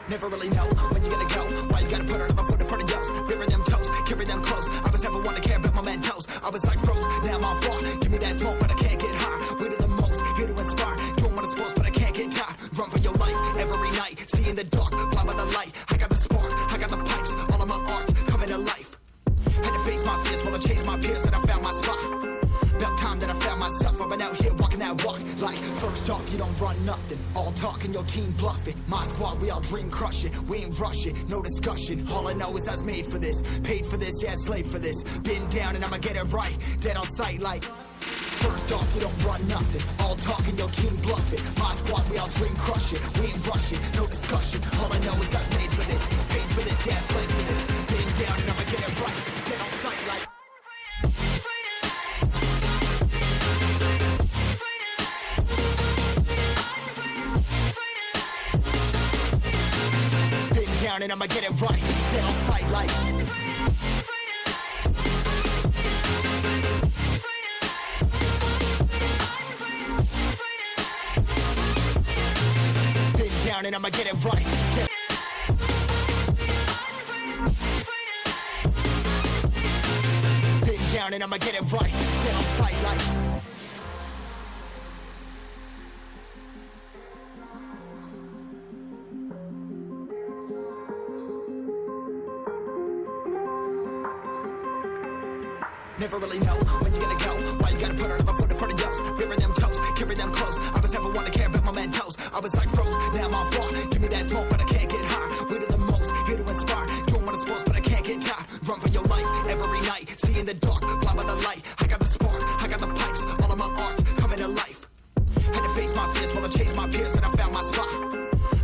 Never really know when you're gonna go. Why you gotta put another foot in front of yours? Bury them toes, carry them close. I was never one to care about my mentos. I was like froze, now I'm on fire. Give me that smoke, but I can't get high. We do the most, here to inspire. Doing what I'm supposed, but I can't get tired. Run for your life every night. See in the dark, blind by the light. I got the spark, I got the pipes. All of my arts coming to life. Had to face my fears while I chased my peers, and I found my spot. About time that I found myself. I've been out here walking that walk. Like, first off, you don't run nothing. All talking, your team bluffing. My squad, we all dream crushing. We ain't rushing, no discussion. All I know is I was made for this. Paid for this, yeah, slave for this. Been down and I'ma get it right. Dead on sight like, first off, you don't run nothing. All talking, your team bluffing. My squad, we all dream crushing. We ain't rushing, no discussion. All I know is I was made for this. Paid for this, yeah, slave for this. Been down and I'ma get it right. Dead on sight like, and I'ma get it right. Dead on sight like, been down and I'ma get it right. Been down and I'ma get it right. Dead on sight like, never really know when you're gonna go. Why you gotta put another foot in front of yours? Bury them toes, carry them close. I was never one to care about my mentos. I was like froze, now I'm on fire. Give me that smoke, but I can't get high. We do the most, here to inspire. Doing what I'm supposed, but I can't get tired. Run for your life every night. See in the dark, blind by the light. I got the spark, I got the pipes. All of my arts coming to life. Had to face my fears while I chased my peers, and I found my spot.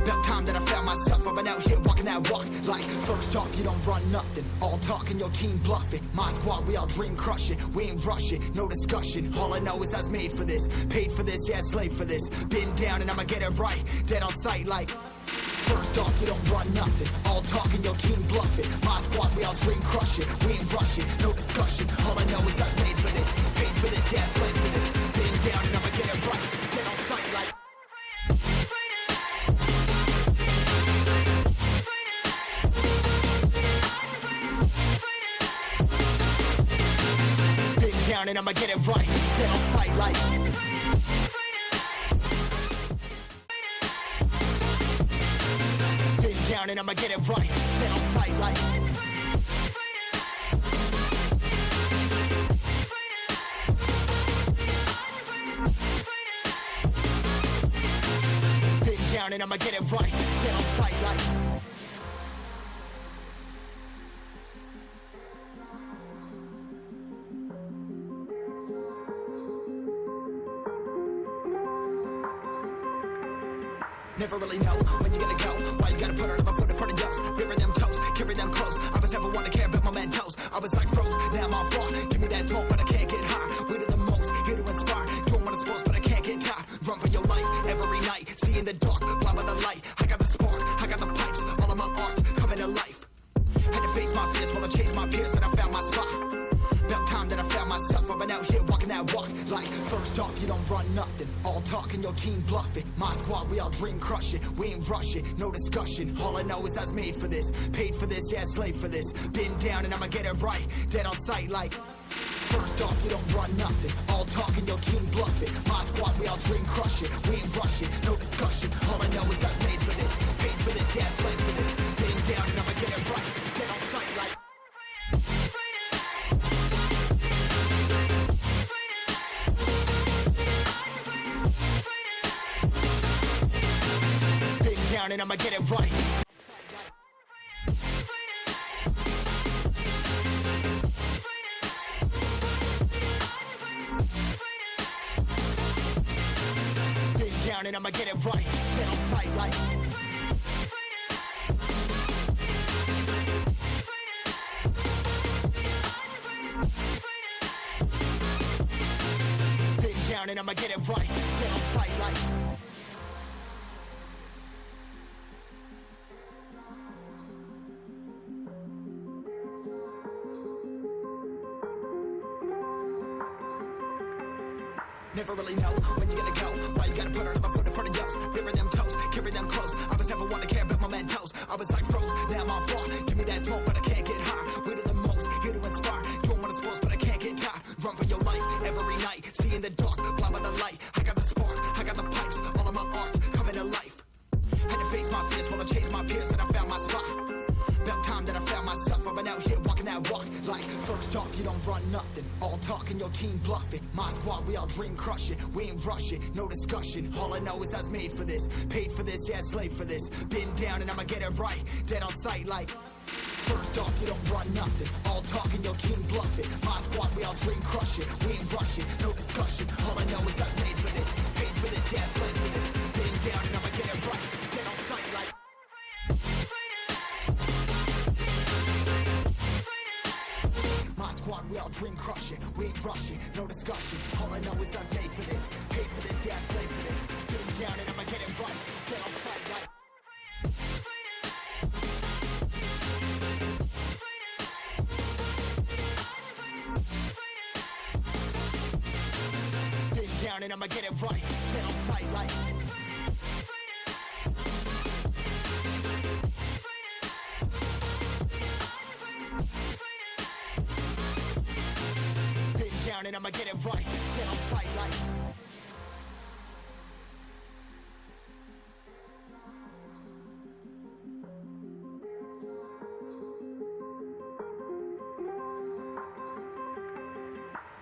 About time that I found myself. I've been out here walking that walk. Like, first off, you don't run nothing. All talking, your team bluffing. My squad, we all dream crushing. We ain't rushing, no discussion. All I know is I was made for this. Paid for this, yeah, slave for this. Been down and I'ma get it right. Dead on sight like, first off, you don't run nothing. All talking, your team bluffing. My squad, we all dream crushing. We ain't rushing, no discussion. All I know is I was made for this. Paid for this, yeah, slave for this. Been down and I'ma get it right. Dead on sight like, down and I'ma get it right. Dead on sight like, been down and I'ma get it right. Dead on sight like, been down and I'ma get it right. Dead on sight like, never really know when you're gonna go. Why you gotta put another foot in front of yours? Bury them toes, carry them close. I was never one to care about my mentos. I was like froze, now I'm on fire. Give me that smoke, but I can't get high. We do the most, here to inspire. Doing what I'm supposed, but I can't get tired. Run for your life every night. See in the dark, blind by the light. I got the spark, I got the pipes. All of my arts coming to life. Had to face my fears while I chased my peers, and I found my spot. About time that I found myself. I've been out here walking that walk. Like, first off, you don't run nothing. All talking, your team bluffing. My squad, we all dream crushing. We ain't rushing, no discussion. All I know is I was made for this. Paid for this, yeah, slave for this. Been down and I'ma get it right. Dead on sight like, first off, you don't run nothing. All talking, your team bluffing. My squad, we all dream crushing. We ain't rushing, no discussion. All I know is I was made for this. Paid for this, yeah, slave for this. Been down and I'ma get it right. Dead on sight like, down and I'ma get it right. Been down and I'ma get it right. Dead on sight like, been down and I'ma get it right. Dead on sight like, Never really know when you're gonna go. Why you gotta put another foot in front of yours? Bury them toes, carry them close. I was never one to care about my mentos. I was like froze, now I'm on floor. Give me that smoke, but I can't get high. We do the most, here to inspire. Doing what I'm supposed, but I can't get tired. Run for your life every night. See in the dark, blind by the light. I got the spark, I got the pipes. All of my arts coming to life. Had to face my fears while I chased my peers, and I found my spot. About time that I found myself. I've been out here walking that walk. Like, first off, you don't run nothing. All talking, your team bluffing. My squad, we all dream crushing. We ain't rushing, no discussion. All I know is I was made for this. Paid for this, yeah, slave for this. Been down and I'ma get it right. Dead on sight, like. First off, you don't run nothing. All talking, your team bluffing. My squad, we all dream crushing. We ain't rushing, no discussion. All I know is I was made for this. Paid for this, yeah, slave for this. Been down and I'ma get it right. Dead on sight, like. My squad, we all dream crushing. We ain't rushing, no discussion. All I know is I was made for this. Paid for this, yeah, slave for this. Been down and I'ma get it right. Dead on sight, like. Down and I'ma get it right. Dead on sight, like. Been down and I'ma get it right. Dead on sight, like.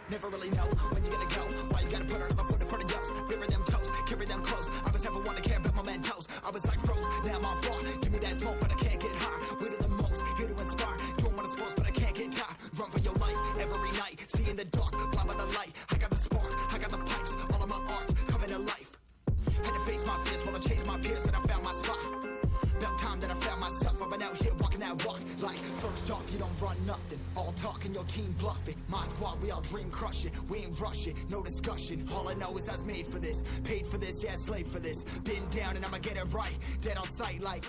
Never really know when you're gonna go. Why you gotta put another foot in front of yours? Bury them toes, carry them close. I was never one to care about my mentos. I was like froze, now I'm on floor. Give me that smoke, but I can't get high. We do the most, here to inspire. Doing what I'm supposed, but I can't get tired. Run for your life every night. See in the dark, blind by the light. I got the spark, I got the pipes. All of my arts coming to life. Had to face my fears while I chased my peers, and I found my spot. About time that I found myself. I've been out here walking that walk. Like, first off, you don't run nothing. All talking, your team bluffing. My squad, we all dream crushing. We ain't rushing, no discussion. All I know is I was made for this. Paid for this, yeah, slave for this. Been down and I'ma get it right. Dead on sight, like.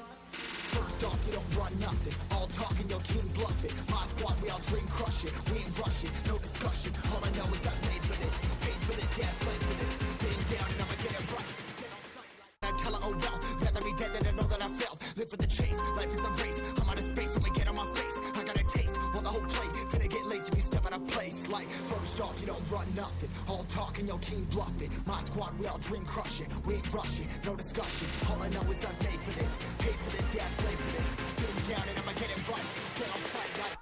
First off, you don't run nothing. All talking, your team bluffing. My squad, we all dream crushing. We ain't rushing, no discussion. All I know is I was made for this. Paid for this, yeah, slave for this. Been down and I'ma get it right. Dead on sight, like. I tell her, oh well, rather be dead than to know that I failed. Live for the chase, life is a race. I'm out of space, I'ma get on my face. I got a taste, well the whole plate finna get laced if you step out of place. Like, first off, you don't run nothing. All talking, your team bluffing. My squad, we all dream crushing. We ain't rushing, no discussion. All I know is I was made for this. Paid for this, yeah, slave for this. Been down and I'ma get it right. Dead on sight, like.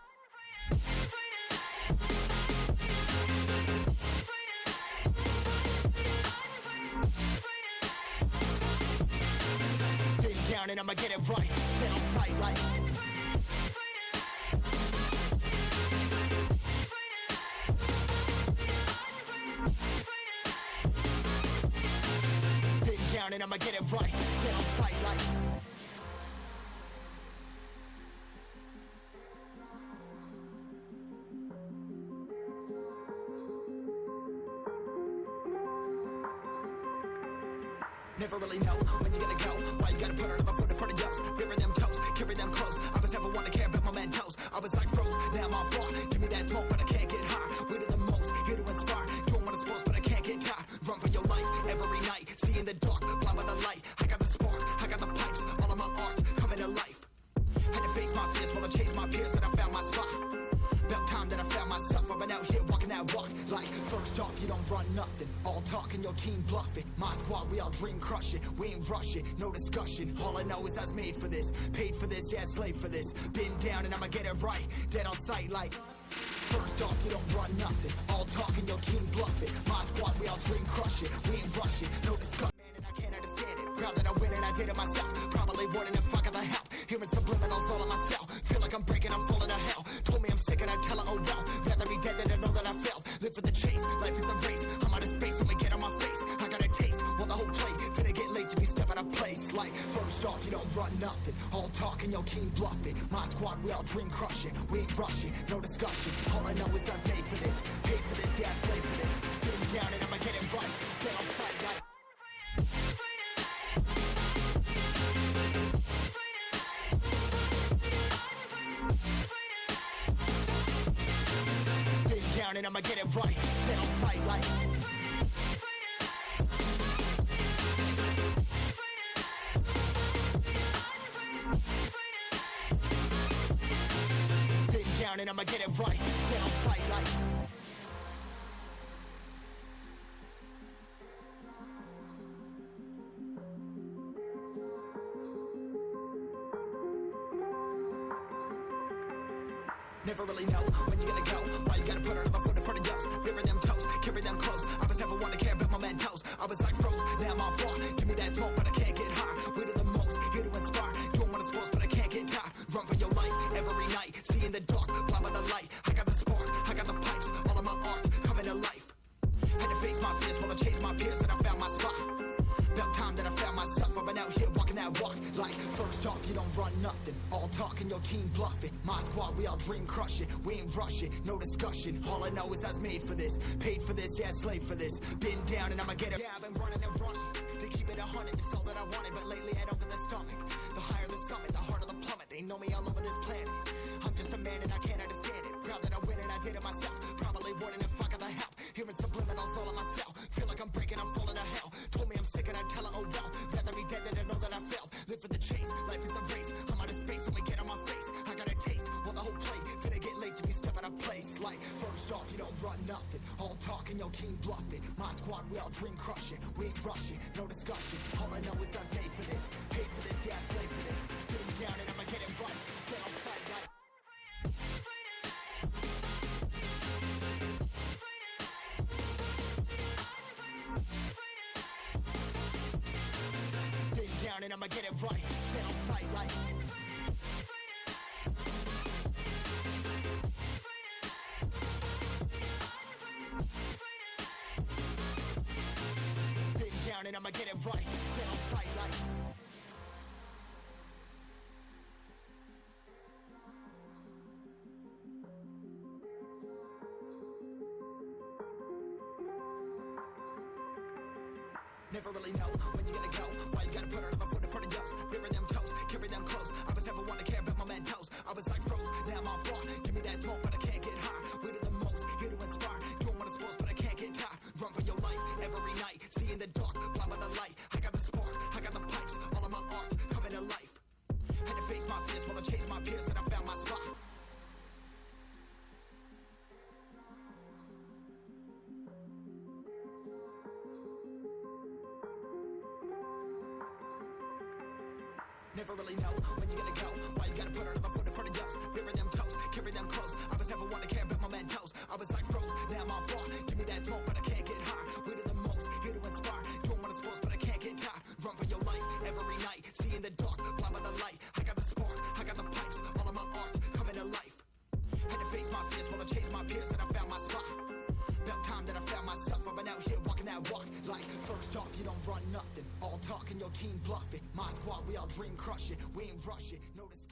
Down and I'ma get it right. Dead on sight, like. Been down and I'ma get it right. Dead on sight, like. Never really know when you're gonna go. Why you gotta put another foot in front of yours? Bury them toes, carry them close. I was never one to care about my mentos. I was like froze, now I'm on floor. Give me that smoke, but I can't get high. We do the most, here to inspire. Doing what I'm supposed, but I can't get tired. Run for your life every night. See in the dark, blind by the light. I got the spark, I got the pipes. All of my arts coming to life. Had to face my fears while I chased my peers, and I found my spot. About time that I found myself. I've been out here walking that walk. Like, first off, you don't run nothing. All talking, your team bluffing. My squad, we all dream crushing. We ain't rushing, no discussion. All I know is I was made for this. Paid for this, yeah, slave for this. Been down and I'ma get it right. Dead on sight, like. First off, you don't run nothing. All talking, your team bluffing. My squad, we all dream crushing. We ain't rushing, no discussion. And I can't understand it. Proud that I win and I did it myself. Probably wouldn't if I got the help. Hearing subliminals all on myself. Feel like I'm breaking, I'm falling to hell. Told me I'm sick and I tell her, oh well. Rather be dead than to know that I failed. Live for the chase, life is a race. I'm out of space, I'ma get on my face. I got a taste, well the whole plate finna get laced if you step out of place. Like, first off, you don't run nothing. All talking, your team bluffing. My squad, we all dream crushing. We ain't rushing, no discussion. All I know is I was made for this. Paid for this, yeah, slave for this. Been down and I'ma get it right. Dead on sight, like. Been down and I'ma get it right. Dead on sight, like. down and I'ma get it right. Dead on sight like. Never really know when you're gonna go. Why you gotta put another foot in front of yours? Bury them toes, carry them close. I was never one to care about my mentos. I was like froze, now I'm on floor. Give me that smoke, but I can't get high. We do the most, here to inspire. Doing what I'm supposed, but I can't get tired. Run for your life every night. See in the dark, blind by the light. I got the spark, I got the pipes. All of my arts coming to life. Had to face my fears while I chased my peers, and I found my spot. About time that I found myself. I've been out here walking that walk. Like, first off, you don't run nothing. All talking, your team bluffing. My squad, we all dream crushing. We ain't rushing, no discussion. All I know is I was made for this. Paid for this, yeah, slave for this. Been down and I'ma get it. Yeah, I've been running and running. To keep it 100, it's all that I wanted. But lately I don't get the stomach. The higher the summit, the harder the plummet. They know me all over this planet. I'm just a man and I can't understand it. Proud that I win and I did it myself. Probably wouldn't if I got the help. Hearing subliminals all on myself. Feel like I'm breaking, I'm falling to hell. Told me I'm sick and I tell her, oh well. Rather be dead than to know that I failed. Live for the chase, life is a race. I'm out of space, I'ma get on my face. I got a taste, well the whole play. Finna get laced if you step out of place. Like, first off, you don't run nothing. All talking, your team bluffing. My squad, we all dream crushing. We ain't rushing, no discussion. All I know is I was made for this. Paid for this, yeah, slave for this. Been down and I'ma get it right. Get on sight like. And I'ma get it right, dead on sight like. Been down and I'ma get it right, dead on sight like. Never really know when you're gonna go. Why you gotta put another foot in front of yours? Bury them toes, carry them close. I was never one to care about my mentos. I was like froze, now I'm on floor. Give me that smoke, but I can't get high. We do the most, here to inspire. Doing what I'm supposed, but I can't get tired. Run for your life every night. See in the dark, blind by the light. I got the spark, I got the pipes. All of my arts coming to life. Had to face my fears while I chased my peers, and I found my spot. Never really know when you're gonna go. Why you gotta put another foot in front of yours? Bury them toes, carry them close. I was never one to care about my mentos. I was like froze, now I'm on floor. Give me that smoke, but I can't get high. We do the most, here to inspire. Doing what I'm supposed, but I can't get tired. Run for your life every night. See in the dark, blind by the light. I got the spark, I got the pipes. All of my arts coming to life. Had to face my fears while I chased my peers, and I found my spot. About time that I found myself. I've been out here walking that walk. Like, first off, you don't run nothing. All talking, your team bluffing. My squad, we all dream crushing. We ain't rushing, no discussion.